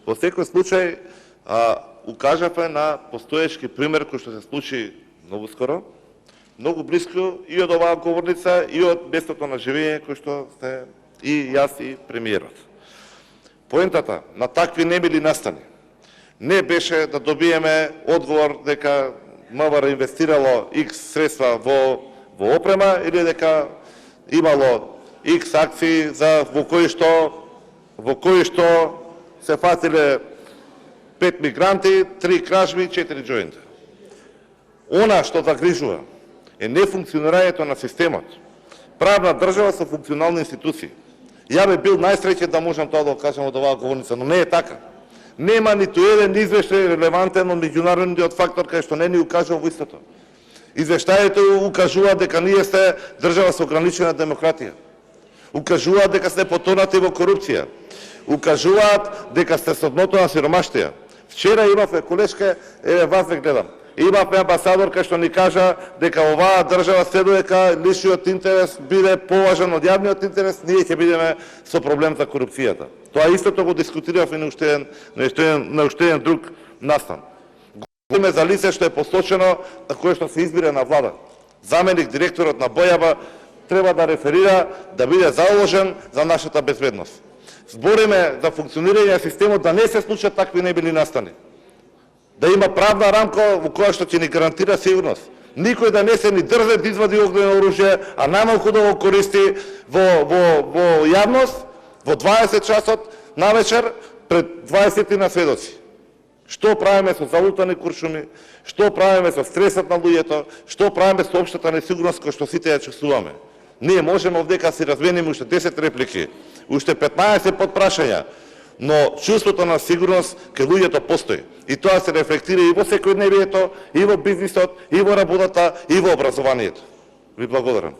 Во секој случај, укажавме на постоечки пример кој што се случи многу скоро, многу близко и од оваа говорница и од местото на живење кој што сте и јас и премиерот. Поентата на такви немили настани не беше да добиеме одговор дека МВР инвестирало X средства во опрема или дека имало X акции во кои што се фатиле 5 мигранти, 3 кражби, 4 џоинта. Она што загрижува е нефункционирањето на системот. Правна држава со функционални институции. Ја би бил најсреќен да можам тоа да го кажам од оваа говорница, но не е така. Нема ниту еден извештај релевантен од меѓународниот фактор кај што не ни укажува во истото. Извештаите укажуваат дека ние сте држава со ограничена демократија. Укажуваат дека сте потонати во корупција. Укажуваат дека сте со дното на сиромаштија. Вчера имавме колешка, вас ве гледам. Имавме амбасадор кај што ни кажа дека оваа држава се додека личниот интерес биде поважен од јавниот интерес, ние ќе бидеме со проблем за корупцијата. Тоа истото го дискутиравме на уште еден друг настан. Говориме за лице што е посочено, кое што се избира на влада. Заменик директорот на Бојаба треба да реферира да биде заложен за нашата безбедност. Збориме за функционирање на системот да не се случат такви небили настани. Да има правна рамка во која што ќе ни гарантира сигурност. Никој да не се ни држе да извади огнено оружје, а најмалку да го користи во јавност, во 20 часот навечер пред 20 на сведоци. Што правиме со залутани куршуми, што правиме со стресот на луѓето, што правиме со општата несигурност која што сите ја чувствуваме. Ние можеме овдека си размениме уште 10 реплики, уште 15 подпрашања, но чувството на сигурност кај луѓето постои. И тоа се рефлектира и во секојдневието, и во бизнисот, и во работата, и во образованието. Ви благодарам.